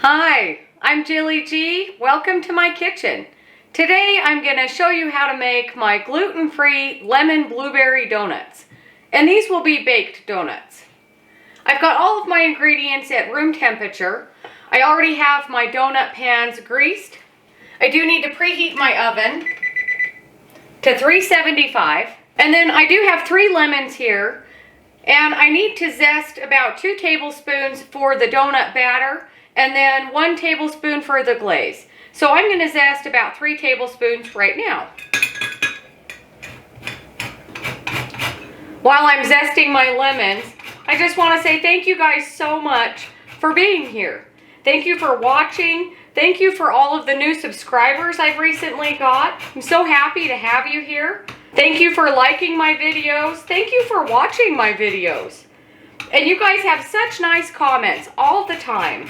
Hi, I'm Jilly G. Welcome to my kitchen. Today I'm going to show you how to make my gluten-free lemon blueberry donuts. And these will be baked donuts. I've got all of my ingredients at room temperature. I already have my donut pans greased. I do need to preheat my oven to 375. And then I do have 3 lemons here. And I need to zest about 2 tablespoons for the donut batter and then 1 tablespoon for the glaze. So I'm going to zest about 3 tablespoons right now. While I'm zesting my lemons, I just want to say thank you guys so much for being here. Thank you for watching. Thank you for all of the new subscribers I've recently got. I'm so happy to have you here. Thank you for liking my videos. Thank you for watching my videos. And you guys have such nice comments all the time.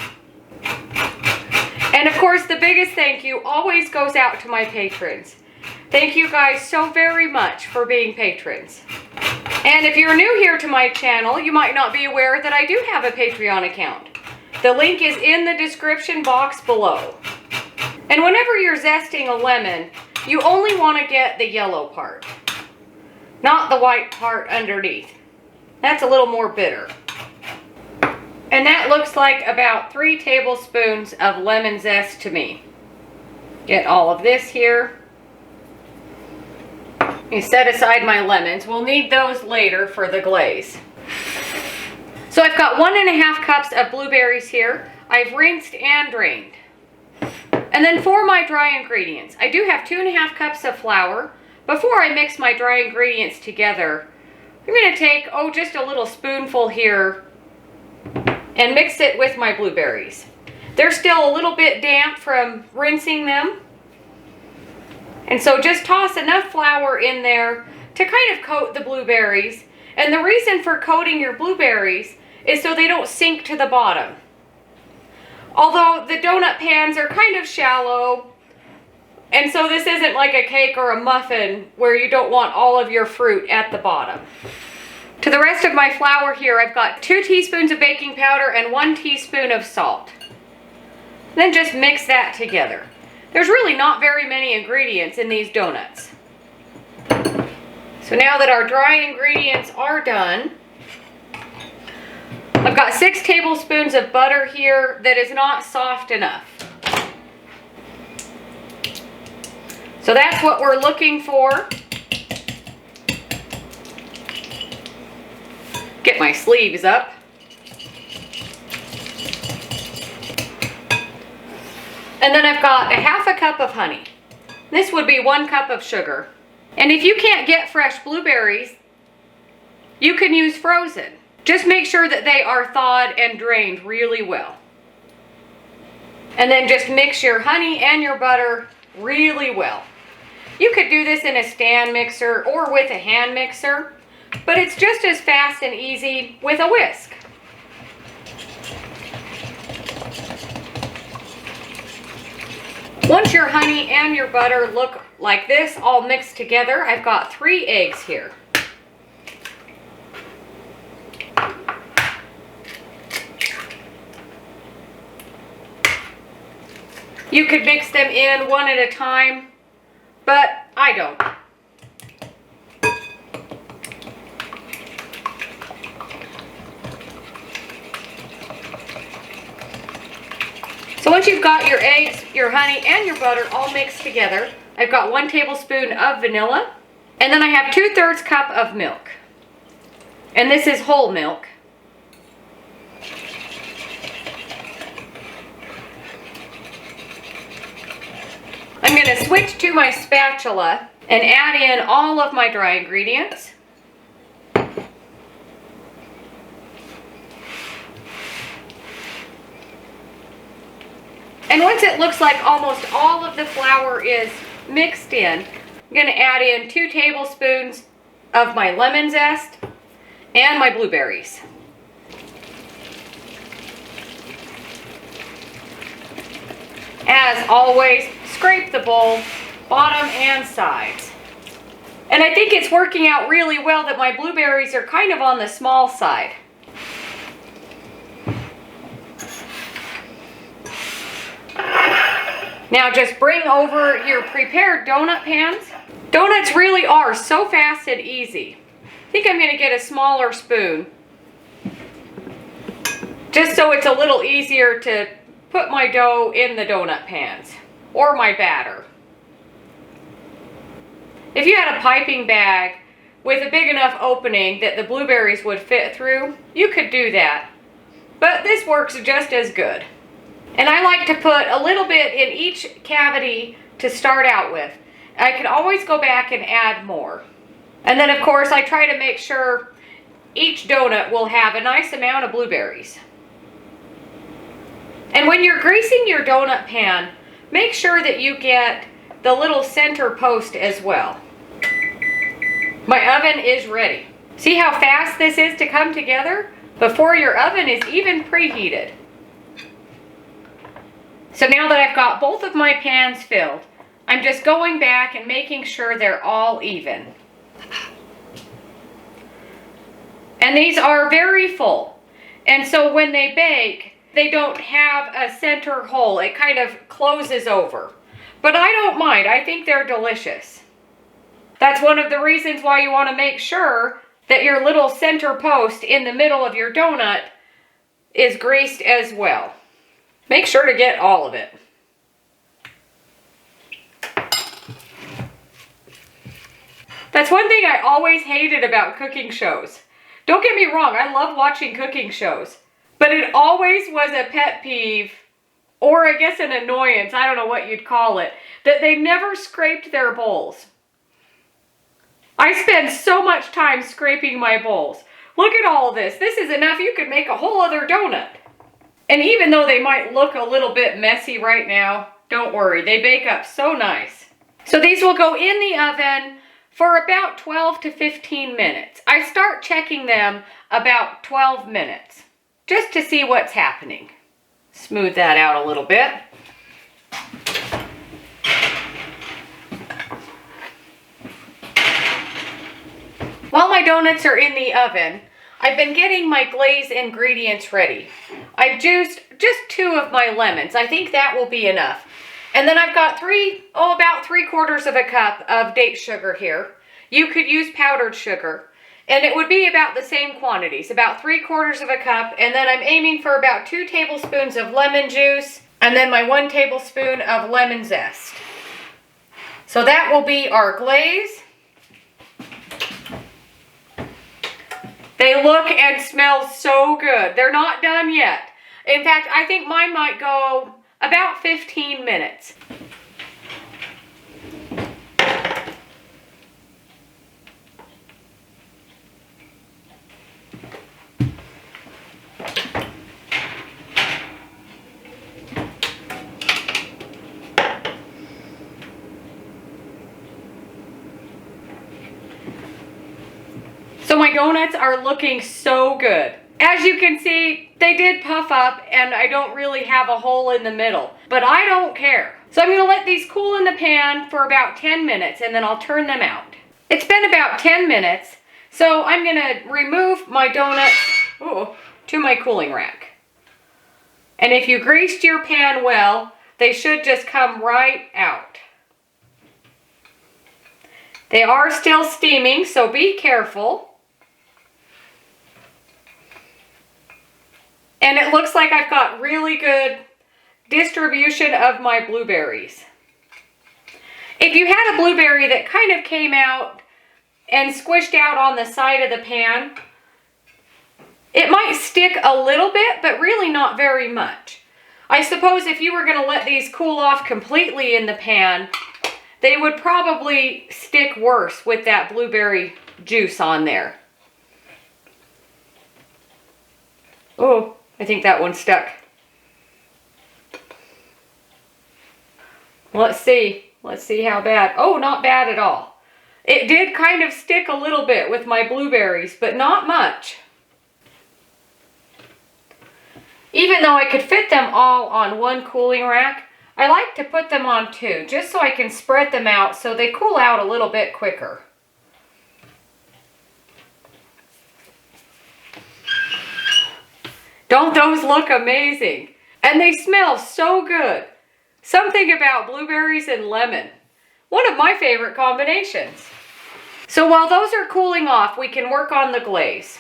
And of course, the biggest thank you always goes out to my patrons. Thank you guys so very much for being patrons. And if you're new here to my channel, you might not be aware that I do have a Patreon account. The link is in the description box below. And whenever you're zesting a lemon, you only want to get the yellow part, not the white part underneath. That's a little more bitter. And that looks like about 3 tablespoons of lemon zest to me. Get all of this here. You set aside my lemons. We'll need those later for the glaze. So I've got 1½ cups of blueberries here. I've rinsed and drained. And then for my dry ingredients, I do have 2½ cups of flour. Before I mix my dry ingredients together, I'm going to take, just a little spoonful here and mix it with my blueberries. They're still a little bit damp from rinsing them. And so just toss enough flour in there to kind of coat the blueberries. And the reason for coating your blueberries is so they don't sink to the bottom. Although the donut pans are kind of shallow, and so this isn't like a cake or a muffin where you don't want all of your fruit at the bottom. To the rest of my flour here, I've got 2 teaspoons of baking powder and 1 teaspoon of salt. Then just mix that together. There's really not very many ingredients in these donuts. So now that our dry ingredients are done, I've got 6 tablespoons of butter here that is not soft enough. So that's what we're looking for. Get my sleeves up. And then I've got 1/2 cup of honey. This would be 1 cup of sugar. And if you can't get fresh blueberries, you can use frozen. Just make sure that they are thawed and drained really well. And then just mix your honey and your butter really well. You could do this in a stand mixer or with a hand mixer, but it's just as fast and easy with a whisk. Once your honey and your butter look like this, all mixed together, I've got 3 eggs here. You could mix them in one at a time, but I don't. So once you've got your eggs, your honey, and your butter all mixed together, I've got 1 tablespoon of vanilla, and then I have 2/3 cup of milk. And this is whole milk. I'm going to switch to my spatula and add in all of my dry ingredients. And once it looks like almost all of the flour is mixed in, I'm going to add in 2 tablespoons of my lemon zest and my blueberries. As always, scrape the bowl, bottom and sides. And I think it's working out really well that my blueberries are kind of on the small side. Now just bring over your prepared donut pans. Donuts really are so fast and easy. I think I'm going to get a smaller spoon, just so it's a little easier to put my dough in the donut pans, or my batter. If you had a piping bag with a big enough opening that the blueberries would fit through, you could do that. But this works just as good. And I like to put a little bit in each cavity to start out with. I can always go back and add more. And then of course I try to make sure each donut will have a nice amount of blueberries. And when you're greasing your donut pan, make sure that you get the little center post as well. My oven is ready. See how fast this is to come together before your oven is even preheated. So now that I've got both of my pans filled, I'm just going back and making sure they're all even. And these are very full. And so when they bake, they don't have a center hole. It kind of closes over. But I don't mind. I think they're delicious. That's one of the reasons why you want to make sure that your little center post in the middle of your donut is greased as well. Make sure to get all of it. That's one thing I always hated about cooking shows. Don't get me wrong, I love watching cooking shows, but it always was a pet peeve, or I guess an annoyance, I don't know what you'd call it, that they never scraped their bowls. I spend so much time scraping my bowls. Look at all this. This is enough. You could make a whole other donut. And even though they might look a little bit messy right now, don't worry, they bake up so nice. So these will go in the oven for about 12 to 15 minutes. I start checking them about 12 minutes, just to see what's happening. Smooth that out a little bit. While my donuts are in the oven, I've been getting my glaze ingredients ready. I've juiced just 2 of my lemons. I think that will be enough. And then I've got about 3/4 of a cup of date sugar here. You could use powdered sugar. And it would be about the same quantities, about 3/4 of a cup. And then I'm aiming for about 2 tablespoons of lemon juice. And then my 1 tablespoon of lemon zest. So that will be our glaze. They look and smell so good. They're not done yet. In fact, I think mine might go about 15 minutes. So my donuts are looking so good. As you can see, they did puff up and I don't really have a hole in the middle, but I don't care. So I'm gonna let these cool in the pan for about 10 minutes and then I'll turn them out. It's been about 10 minutes, so I'm gonna remove my donuts to my cooling rack. And if you greased your pan well, they should just come right out. They are still steaming, so be careful. And it looks like I've got really good distribution of my blueberries. If you had a blueberry that kind of came out and squished out on the side of the pan, it might stick a little bit, but really not very much. I suppose if you were going to let these cool off completely in the pan, they would probably stick worse with that blueberry juice on there. Oh, I think that one stuck. Let's see. Let's see how bad. Oh, not bad at all. It did kind of stick a little bit with my blueberries, but not much. Even though I could fit them all on 1 cooling rack, I like to put them on 2, just so I can spread them out so they cool out a little bit quicker. Don't those look amazing? And they smell so good. Something about blueberries and lemon. One of my favorite combinations. So while those are cooling off, we can work on the glaze.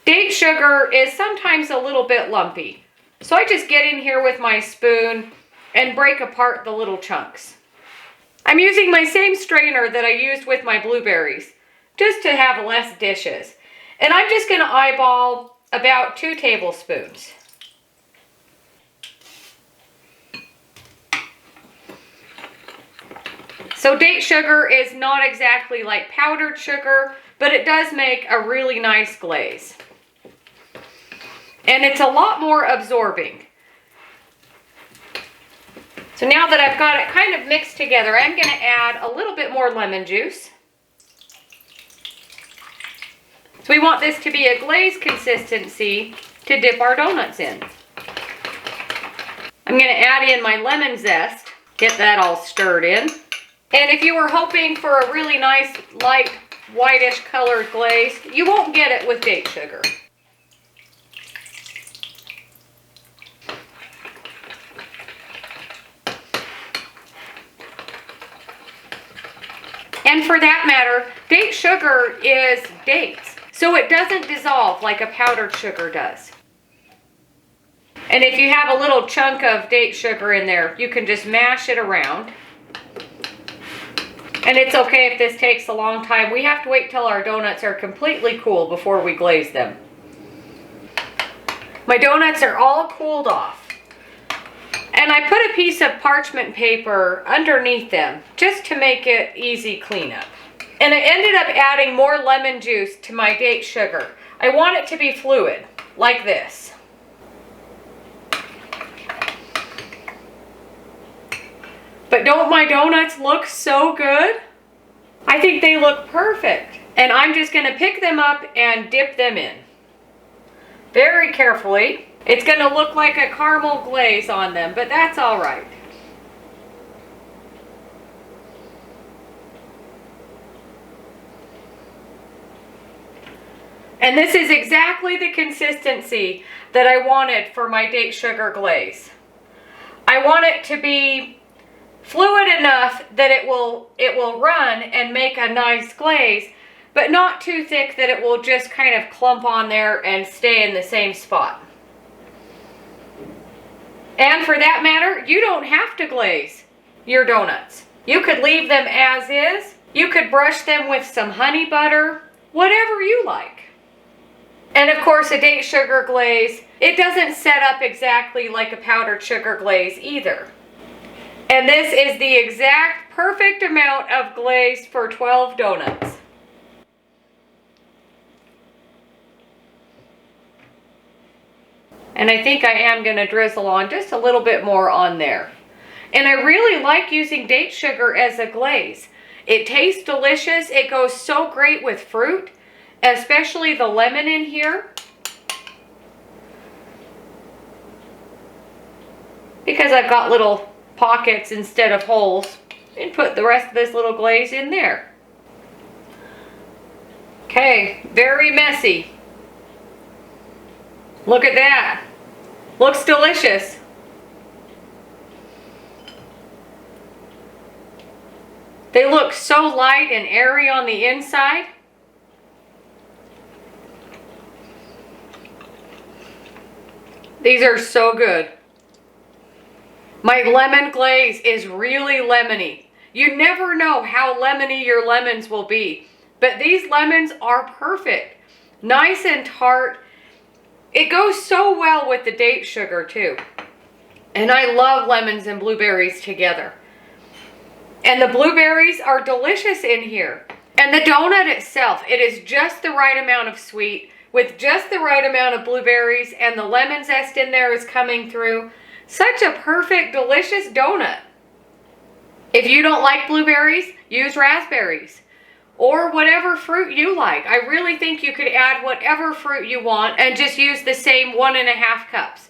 Date sugar is sometimes a little bit lumpy. So I just get in here with my spoon and break apart the little chunks. I'm using my same strainer that I used with my blueberries, just to have less dishes. And I'm just going to eyeball about 2 tablespoons. So date sugar is not exactly like powdered sugar, but it does make a really nice glaze. And it's a lot more absorbing. So now that I've got it kind of mixed together, I'm going to add a little bit more lemon juice. So we want this to be a glaze consistency to dip our donuts in. I'm going to add in my lemon zest, get that all stirred in. And if you were hoping for a really nice light whitish colored glaze, you won't get it with date sugar. And for that matter, date sugar is dates, so it doesn't dissolve like a powdered sugar does. And if you have a little chunk of date sugar in there, you can just mash it around. And it's okay if this takes a long time. We have to wait till our donuts are completely cool before we glaze them. My donuts are all cooled off. And I put a piece of parchment paper underneath them just to make it easy cleanup. And I ended up adding more lemon juice to my date sugar. I want it to be fluid, like this. But don't my donuts look so good? I think they look perfect. And I'm just going to pick them up and dip them in. Very carefully. It's going to look like a caramel glaze on them, but that's all right. And this is exactly the consistency that I wanted for my date sugar glaze. I want it to be fluid enough that it will run and make a nice glaze, but not too thick that it will just kind of clump on there and stay in the same spot. And for that matter, you don't have to glaze your donuts. You could leave them as is. You could brush them with some honey butter, whatever you like. And of course, a date sugar glaze, it doesn't set up exactly like a powdered sugar glaze either. And this is the exact perfect amount of glaze for 12 donuts. And I think I am going to drizzle on just a little bit more on there. And I really like using date sugar as a glaze. It tastes delicious. It goes so great with fruit, especially the lemon in here. Because I've got little pockets instead of holes, and put the rest of this little glaze in there. Okay, very messy. Look at that. Looks delicious. They look so light and airy on the inside. These are so good. My lemon glaze is really lemony. You never know how lemony your lemons will be, but these lemons are perfect. Nice and tart. It goes so well with the date sugar too. And I love lemons and blueberries together. And the blueberries are delicious in here. And the donut itself, it is just the right amount of sweet with just the right amount of blueberries, and the lemon zest in there is coming through. Such a perfect, delicious donut. If you don't like blueberries, use raspberries or whatever fruit you like. I really think you could add whatever fruit you want and just use the same 1.5 cups.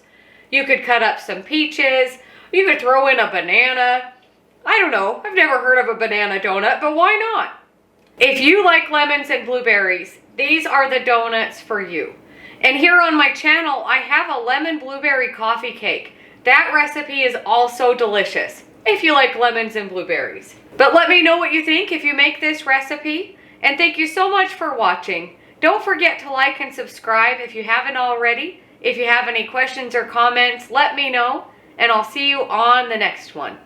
You could cut up some peaches. You could throw in a banana. I don't know. I've never heard of a banana donut, but why not? If you like lemons and blueberries, these are the donuts for you. And here on my channel, I have a lemon blueberry coffee cake. That recipe is also delicious if you like lemons and blueberries. But let me know what you think if you make this recipe. And thank you so much for watching. Don't forget to like and subscribe if you haven't already. If you have any questions or comments, let me know, and I'll see you on the next one.